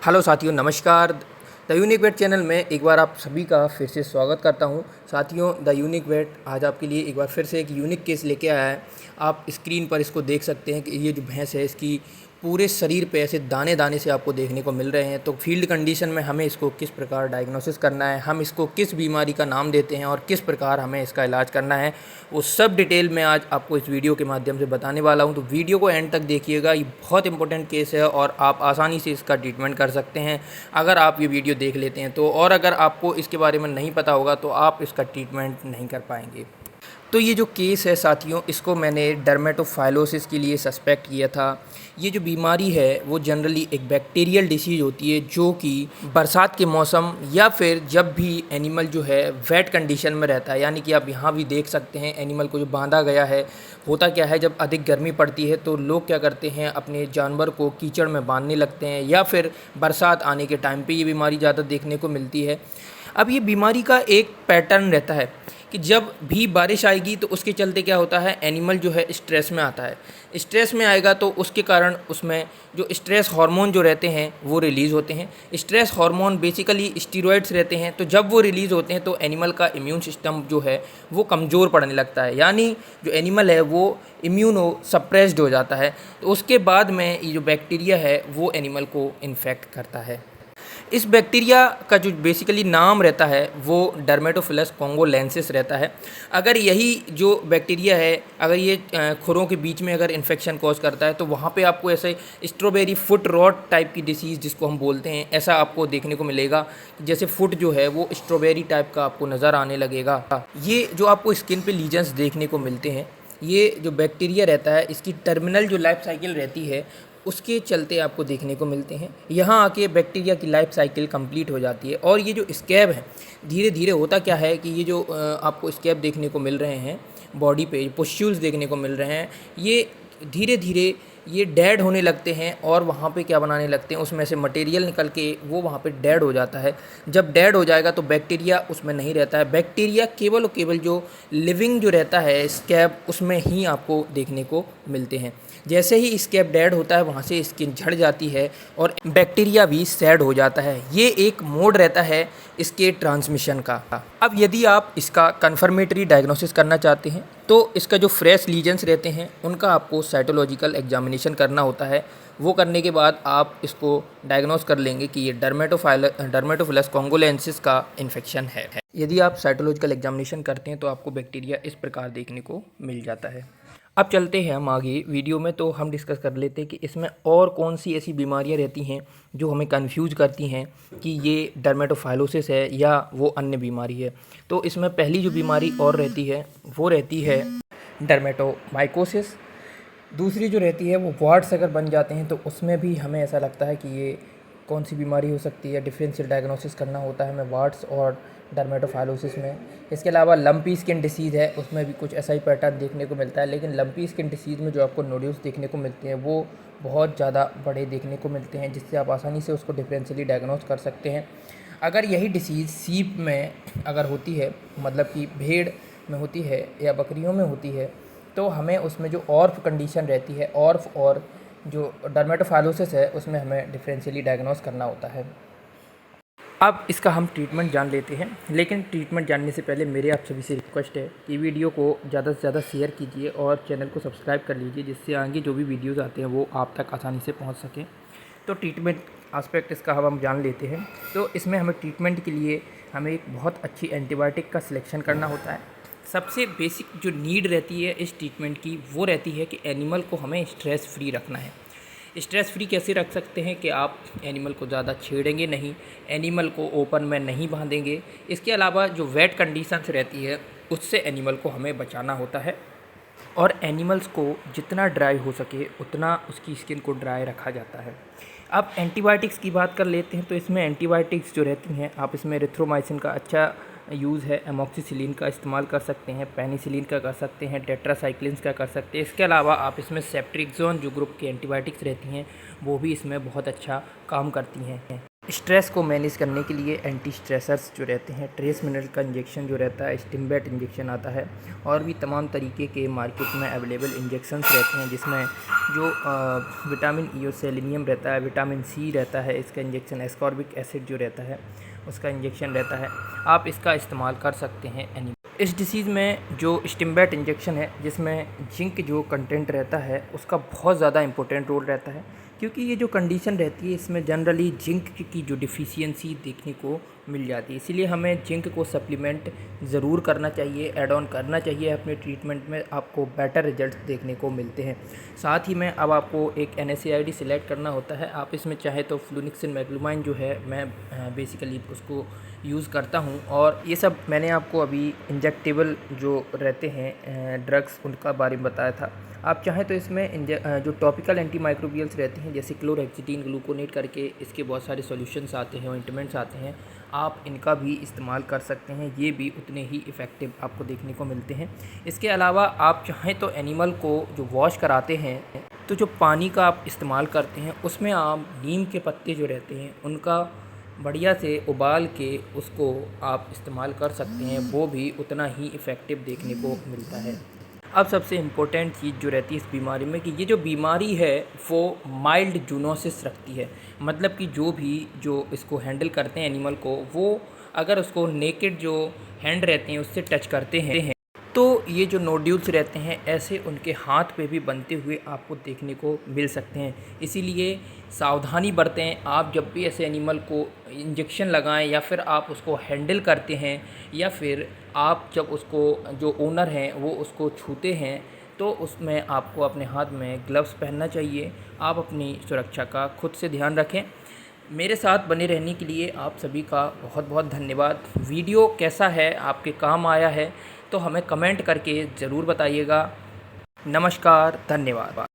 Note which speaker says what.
Speaker 1: Hello साथियों, नमस्कार। The unique wait channel में एक बार आप सभी का फिर से स्वागत करता हूं। साथियों, द यूनिक वेट आज आपके लिए एक बार फिर से एक यूनिक केस लेके आया है। आप स्क्रीन पर इसको देख सकते हैं कि ये जो भैंस है, इसकी पूरे शरीर पे ऐसे दाने दाने से आपको देखने को मिल रहे हैं। तो फील्ड कंडीशन में हमें इसको किस प्रकार डायग्नोसिस करना है, हम इसको किस बीमारी का नाम देते हैं और किस प्रकार हमें इसका इलाज करना है, वो सब डिटेल में आज आपको इस वीडियो के माध्यम से बताने वाला हूं। तो वीडियो को एंड तक देखिएगा, ये बहुत इंपॉर्टेंट केस है और आप आसानी से इसका ट्रीटमेंट कर सकते हैं अगर आप ये वीडियो देख लेते हैं तो। और अगर आपको इसके बारे में नहीं पता होगा तो आप इसका ट्रीटमेंट नहीं कर पाएंगे। तो ये जो केस है साथियों, इसको मैंने डर्मेटोफाइलोसिस के लिए सस्पेक्ट किया था। ये जो बीमारी है वो जनरली एक बैक्टीरियल डिसीज़ होती है जो कि बरसात के मौसम या फिर जब भी एनिमल जो है वेट कंडीशन में रहता है, यानी कि आप यहाँ भी देख सकते हैं एनिमल को जो बांधा गया है। होता क्या है, जब अधिक गर्मी पड़ती है तो लोग क्या करते हैं, अपने जानवर को कीचड़ में बांधने लगते हैं या फिर बरसात आने के टाइम पे ये बीमारी ज़्यादा देखने को मिलती है। अब ये बीमारी का एक पैटर्न रहता है कि जब भी बारिश आएगी तो उसके चलते क्या होता है, एनिमल जो है स्ट्रेस में आता है। स्ट्रेस में आएगा तो उसके कारण उसमें जो स्ट्रेस हार्मोन जो रहते हैं वो रिलीज़ होते हैं। स्ट्रेस हार्मोन बेसिकली स्टीरॉइड्स रहते हैं। तो जब वो रिलीज़ होते हैं तो एनिमल का इम्यून सिस्टम जो है वो कमज़ोर पड़ने लगता है, यानी जो एनिमल है वो इम्यूनो सप्रेस्ड हो जाता है। तो उसके बाद में ये जो बैक्टीरिया है वो एनिमल को इन्फेक्ट करता है। इस बैक्टीरिया का जो बेसिकली नाम रहता है वो डर्मेटोफिलस कॉन्गोलेंसिस रहता है। अगर यही जो बैक्टीरिया है, अगर ये खुरों के बीच में अगर इन्फेक्शन कॉज करता है तो वहाँ पे आपको ऐसे स्ट्रॉबेरी फुट रॉट टाइप की डिसीज़ जिसको हम बोलते हैं, ऐसा आपको देखने को मिलेगा। जैसे फुट जो है वो स्ट्रॉबेरी टाइप का आपको नज़र आने लगेगा। ये जो आपको स्किन पे लीजन्स देखने को मिलते हैं, ये जो बैक्टीरिया रहता है इसकी टर्मिनल जो लाइफ साइकिल रहती है उसके चलते आपको देखने को मिलते हैं। यहाँ आके बैक्टीरिया की लाइफ साइकिल कंप्लीट हो जाती है और ये जो स्कैब है, धीरे धीरे होता क्या है कि ये जो आपको स्कैब देखने को मिल रहे हैं बॉडी पे, पुस्ट्यूल्स देखने को मिल रहे हैं, ये धीरे धीरे ये डेड होने लगते हैं और वहाँ पे क्या बनाने लगते हैं, उसमें से मटेरियल निकल के वो वहाँ पे डेड हो जाता है। जब डेड हो जाएगा तो बैक्टीरिया उसमें नहीं रहता है। बैक्टीरिया केवल और केवल जो लिविंग जो रहता है स्कैब, उसमें ही आपको देखने को मिलते हैं। जैसे ही स्कैब डेड होता है वहाँ से स्किन झड़ जाती है और बैक्टीरिया भी सैड हो जाता है। ये एक मोड रहता है इसके ट्रांसमिशन का। अब यदि आप इसका कन्फर्मेटरी डायग्नोसिस करना चाहते हैं तो इसका जो फ्रेश लीजन्स रहते हैं उनका आपको साइटोलॉजिकल एग्जामिनेशन करना होता है। वो करने के बाद आप इसको डायग्नोस कर लेंगे कि ये डर्मेटोफिलस कॉन्गोलेंसिस का इन्फेक्शन है। यदि आप साइटोलॉजिकल एग्जामिनेशन करते हैं तो आपको बैक्टीरिया इस प्रकार देखने को मिल जाता है। अब चलते हैं हम आगे वीडियो में, तो हम डिस्कस कर लेते हैं कि इसमें और कौन सी ऐसी बीमारियां रहती हैं जो हमें कंफ्यूज करती हैं कि ये डर्मेटोफाइलोसिस है या वो अन्य बीमारी है। तो इसमें पहली जो बीमारी और रहती है वो रहती है डर्मेटोमाइकोसिस। दूसरी जो रहती है वो वार्ड्स अगर बन जाते हैं तो उसमें भी हमें ऐसा लगता है कि ये कौन सी बीमारी हो सकती है। डिफरेंशियल डायग्नोसिस करना होता है हमें वार्ड्स और डर्मेटोफाइलोसिस में। इसके अलावा लंपी स्किन डिसीज़ है, उसमें भी कुछ ऐसा ही पैटर्न देखने को मिलता है। लेकिन लंपी स्किन डिसीज़ में जो आपको नोड्यूल्स देखने को मिलते हैं वो बहुत ज़्यादा बड़े देखने को मिलते हैं, जिससे आप आसानी से उसको डिफरेंशियली डायग्नोस कर सकते हैं। अगर यही डिसीज़ सीप में अगर होती है, मतलब कि भेड़ में होती है या बकरियों में होती है, तो हमें उसमें जो ऑर्फ कंडीशन रहती है, ऑर्फ और जो डर्मेटोफाइलोसिस है, उसमें हमें डिफरेंशियली डायग्नोस करना होता है। अब इसका हम ट्रीटमेंट जान लेते हैं, लेकिन ट्रीटमेंट जानने से पहले मेरे आप सभी से रिक्वेस्ट है कि वीडियो को ज़्यादा से ज़्यादा शेयर कीजिए और चैनल को सब्सक्राइब कर लीजिए, जिससे आगे जो भी वीडियोज़ आते हैं वो आप तक आसानी से पहुंच सकें। तो ट्रीटमेंट एस्पेक्ट इसका हम जान लेते हैं। तो इसमें हमें ट्रीटमेंट के लिए हमें एक बहुत अच्छी एंटीबायोटिक का सिलेक्शन करना होता है। सबसे बेसिक जो नीड रहती है इस ट्रीटमेंट की वो रहती है कि एनिमल को हमें स्ट्रेस फ्री रखना है। स्ट्रेस फ्री कैसे रख सकते हैं कि आप एनिमल को ज़्यादा छेड़ेंगे नहीं, एनिमल को ओपन में नहीं बांधेंगे। इसके अलावा जो वेट कंडीशंस रहती है उससे एनिमल को हमें बचाना होता है और एनिमल्स को जितना ड्राई हो सके उतना उसकी स्किन को ड्राई रखा जाता है। अब एंटीबायोटिक्स की बात कर लेते हैं। तो इसमें एंटीबायोटिक्स जो रहती हैं, आप इसमें एरिथ्रोमाइसिन का अच्छा यूज़ है, एमोक्सिसिलिन का इस्तेमाल कर सकते हैं, पेनिसिलिन का कर सकते हैं, टेट्रासाइक्लिन्स का कर सकते हैं। इसके अलावा आप इसमें सेफ्ट्रिक्सोन जो ग्रुप की एंटीबायोटिक्स रहती हैं वो भी इसमें बहुत अच्छा काम करती हैं। स्ट्रेस को मैनेज करने के लिए एंटी स्ट्रेसर्स जो रहते हैं, ट्रेस मिनरल का इंजेक्शन जो रहता है, स्टिम्बेट इंजेक्शन आता है और भी तमाम तरीके के मार्केट में अवेलेबल इंजेक्शंस रहते हैं, जिसमें जो विटामिन ई और सेलेनियम रहता है, विटामिन सी रहता है, इसका इंजेक्शन, एस्कॉर्बिक एसिड जो रहता है उसका इंजेक्शन रहता है। आप इसका इस्तेमाल कर सकते हैं इस डिसीज़ में जो स्टिम्बेट इंजेक्शन है, जिसमें जिंक जो कंटेंट रहता है उसका बहुत ज़्यादा इंपॉर्टेंट रोल रहता है, क्योंकि ये जो कंडीशन रहती है इसमें जनरली जिंक की जो डिफिशियंसी देखने को मिल जाती है। इसीलिए हमें जिंक को सप्लीमेंट ज़रूर करना चाहिए, ऐड ऑन करना चाहिए अपने ट्रीटमेंट में, आपको बेटर रिजल्ट देखने को मिलते हैं। साथ ही में अब आपको एक NSAID सिलेक्ट करना होता है। आप इसमें चाहे तो फ्लूनिक्सिन मैग्लूमाइन जो है, मैं बेसिकली उसको यूज़ करता हूँ। और ये सब मैंने आपको अभी इंजेक्टेबल जो रहते हैं ड्रग्स, उनका बारे में बताया था। आप चाहें तो इसमें जो टॉपिकल एंटीमाइक्रोबियल्स रहते हैं, जैसे क्लोरहेक्सिडिन ग्लूकोनेट करके इसके बहुत सारे सॉल्यूशंस आते हैं, ऑइंटमेंट्स आते हैं, आप इनका भी इस्तेमाल कर सकते हैं। ये भी उतने ही इफ़ेक्टिव आपको देखने को मिलते हैं। इसके अलावा आप चाहें तो एनिमल को जो वॉश कराते हैं, तो जो पानी का आप इस्तेमाल करते हैं उसमें आप नीम के पत्ते जो रहते हैं उनका बढ़िया से उबाल के उसको आप इस्तेमाल कर सकते हैं, वो भी उतना ही इफ़ेक्टिव देखने को मिलता है। अब सबसे इम्पोर्टेंट चीज़ जो रहती है इस बीमारी में, कि ये जो बीमारी है वो माइल्ड जूनोसिस रखती है। मतलब कि जो इसको हैंडल करते हैं एनिमल को, वो अगर उसको नेकेड जो हैंड रहते हैं उससे टच करते हैं, तो ये जो नोड्यूल्स रहते हैं ऐसे उनके हाथ पे भी बनते हुए आपको देखने को मिल सकते हैं। इसीलिए सावधानी बरतें। आप जब भी ऐसे एनिमल को इंजेक्शन लगाएं या फिर आप उसको हैंडल करते हैं, या फिर आप जब उसको, जो ओनर हैं वो उसको छूते हैं, तो उसमें आपको अपने हाथ में ग्लव्स पहनना चाहिए। आप अपनी सुरक्षा का खुद से ध्यान रखें। मेरे साथ बने रहने के लिए आप सभी का बहुत बहुत धन्यवाद। वीडियो कैसा है, आपके काम आया है तो हमें कमेंट करके ज़रूर बताइएगा। नमस्कार, धन्यवाद।